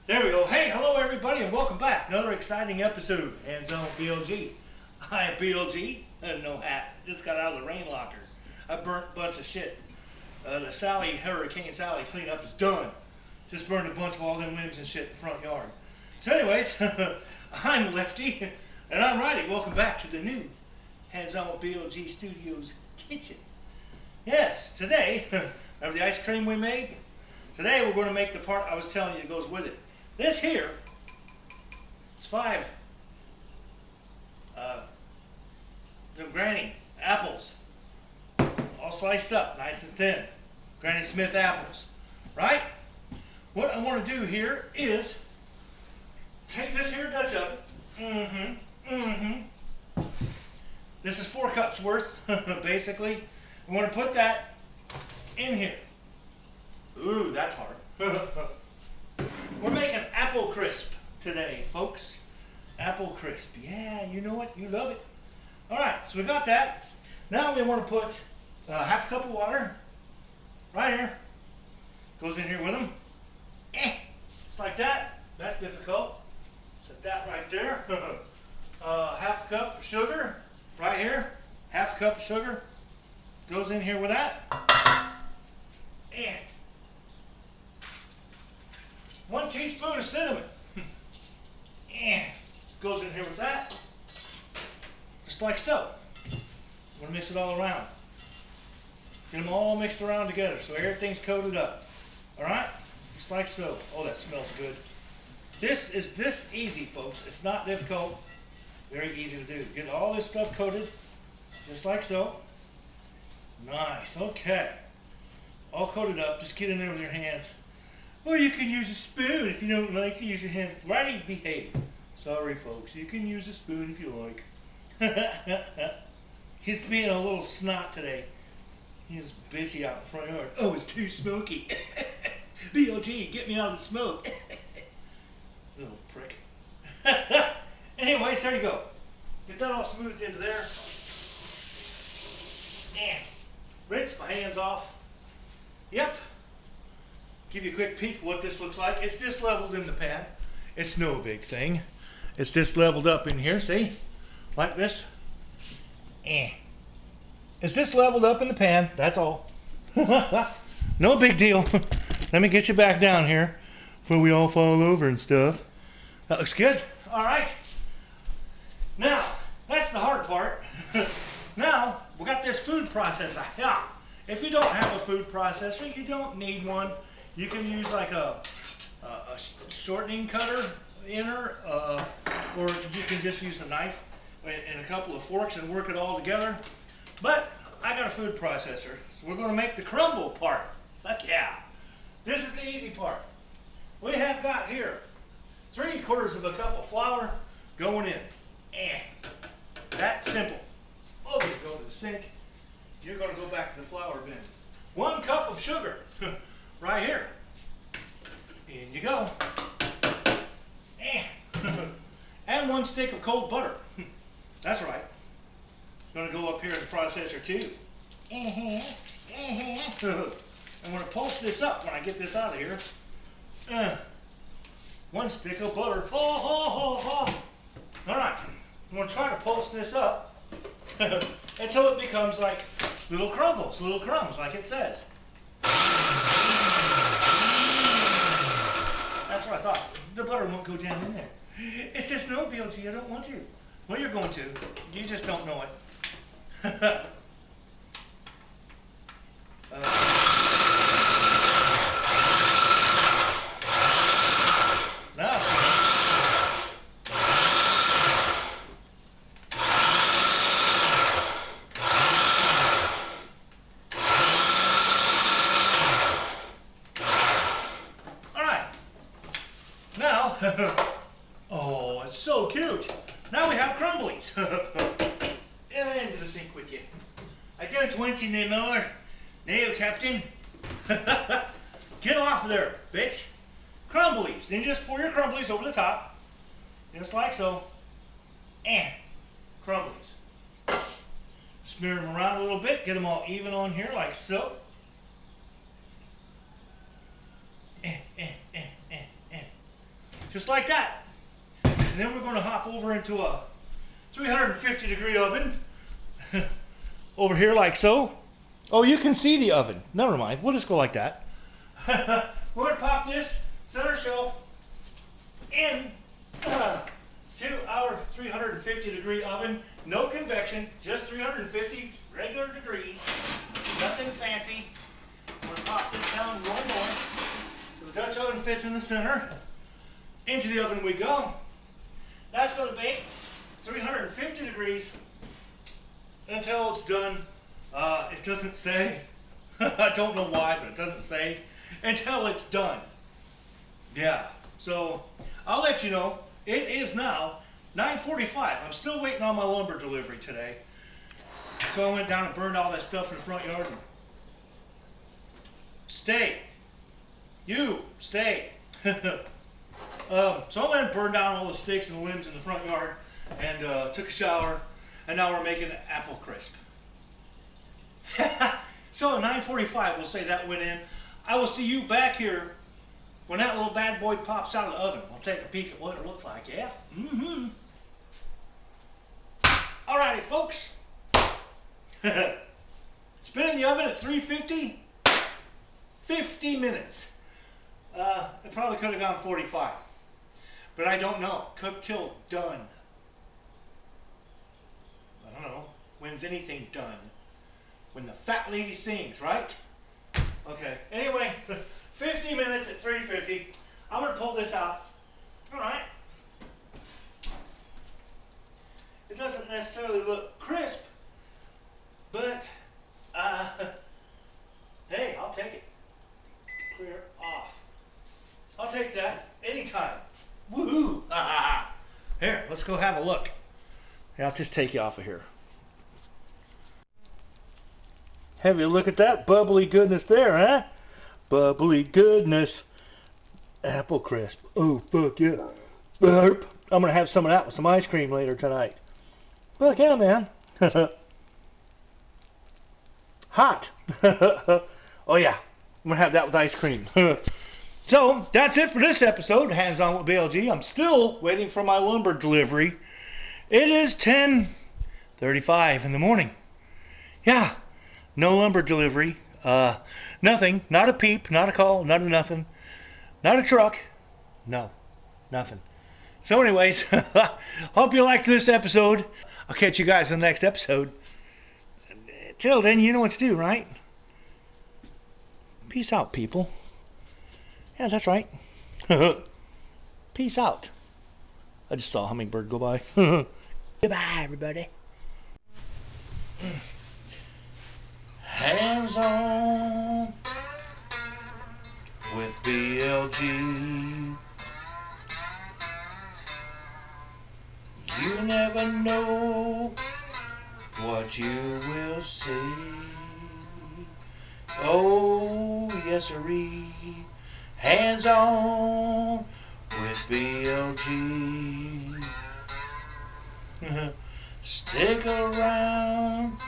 There we go. Hey, hello everybody, and welcome back. Another exciting episode, Hands On BLG. I am BLG, no hat. Just got out of the rain locker. I burnt a bunch of shit. The Hurricane Sally cleanup is done. Just burned a bunch of all them limbs and shit in the front yard. So anyways, I'm Lefty, and I'm Riley. Welcome back to the new Hands On BLG Studios kitchen. Yes, today, remember the ice cream we made? Today we're going to make the part I was telling you that goes with it. This here is 5 Granny apples, all sliced up, nice and thin. Granny Smith apples, right? What I want to do here is take this here Dutch oven. This is 4 cups worth, basically. I want to put that in here. Ooh, that's hard. We're making apple crisp today, folks. Apple crisp. Yeah, you know what? You love it. Alright, so we got that. Now we want to put half a cup of water right here. Goes in here with them. Just like that. That's difficult. Set that right there. Half a cup of sugar right here. Half a cup of sugar goes in here with that. And 1 teaspoon of cinnamon. And goes in here with that. Just like so. I'm going to mix it all around. Get them all mixed around together so everything's coated up. Alright? Just like so. Oh, that smells good. This is this easy, folks. It's not difficult. Very easy to do. Get all this stuff coated. Just like so. Nice. Okay. All coated up. Just get in there with your hands. Or you can use a spoon if you don't like to use your hands. Righty, behave. Sorry, folks. You can use a spoon if you like. He's being a little snot today. He's busy out in the front yard. Oh, it's too smoky. BLG, get me out of the smoke. Little prick. Anyways, there you go. Get that all smoothed into there. And rinse my hands off. Yep. Give you a quick peek what this looks like. It's just leveled in the pan. It's no big thing. It's just leveled up in here, see? Like this. It's just leveled up in the pan, that's all. No big deal. Let me get you back down here before we all fall over and stuff. That looks good. Alright. Now, that's the hard part. Now, we got this food processor. Yeah. If you don't have a food processor, you don't need one. You can use like a shortening cutter inner, or you can just use a knife and a couple of forks and work it all together. But I got a food processor, so we're going to make the crumble part. Heck yeah! This is the easy part. We have got here 3/4 of a cup of flour going in. That's simple. Oh, you go to the sink. You're going to go back to the flour bin. 1 cup of sugar. Right here. In you go. And 1 stick of cold butter. That's right. Going to go up here in the processor too. I'm going to pulse this up when I get this out of here. 1 stick of butter. Alright. I'm going to try to pulse this up until it becomes like little crumbles, little crumbs, like it says. That's what I thought. The butter won't go down in there. It says no, BLG, I don't want to. Well, you're going to. You just don't know it. Now, oh, it's so cute. Now we have crumblies. Into the sink with you. I don't want you no more. No, Captain. Get off there, bitch. Crumblies. Then just pour your crumblies over the top. Just like so. And crumblies. Smear them around a little bit. Get them all even on here like so. Just like that. And then we're going to hop over into a 350 degree oven. Over here like so. Oh, you can see the oven. Never mind. We'll just go like that. We're going to pop this center shelf in to our 350 degree oven. No convection, just 350 regular degrees. Nothing fancy. We're going to pop this down one more. So the Dutch oven fits in the center. Into the oven we go. That's going to bake 350 degrees until it's done. It doesn't say. I don't know why, but it doesn't say. Until it's done. Yeah. So I'll let you know. It is now 9:45. I'm still waiting on my lumber delivery today. So I went down and burned all that stuff in the front yard. Stay. You stay. So I went and burned down all the sticks and limbs in the front yard and took a shower, and now we're making apple crisp. So at 9:45, we'll say that went in. I will see you back here when that little bad boy pops out of the oven. We'll take a peek at what it looks like, yeah? Mm-hmm. Alrighty, folks. It's been in the oven at 350. 50 minutes. It probably could have gone 45. But I don't know. Cooked till done. I don't know. When's anything done? When the fat lady sings, right? Okay. Anyway, 50 minutes at 350. I'm going to pull this out. Alright. It doesn't necessarily look crisp, but hey, I'll take it. Clear off. I'll take that anytime. Woohoo! Here, let's go have a look. Here, I'll just take you off of here. Have you look at that bubbly goodness there, huh? Bubbly goodness. Apple crisp. Oh, fuck yeah. Burp. I'm going to have some of that with some ice cream later tonight. Fuck yeah, man. Hot. Oh yeah. I'm going to have that with ice cream. So, that's it for this episode, Hands On with BLG. I'm still waiting for my lumber delivery. It is 10:35 in the morning. Yeah, no lumber delivery. Nothing. Not a peep, not a call, not a nothing. Not a truck. No, nothing. So anyways, hope you liked this episode. I'll catch you guys in the next episode. Till then, you know what to do, right? Peace out, people. Yeah, that's right. Peace out. I just saw a hummingbird go by. Goodbye, everybody. Hands on with BLG. You never know what you will see. Oh, yes, sirree. Hands on with BLG. Stick around.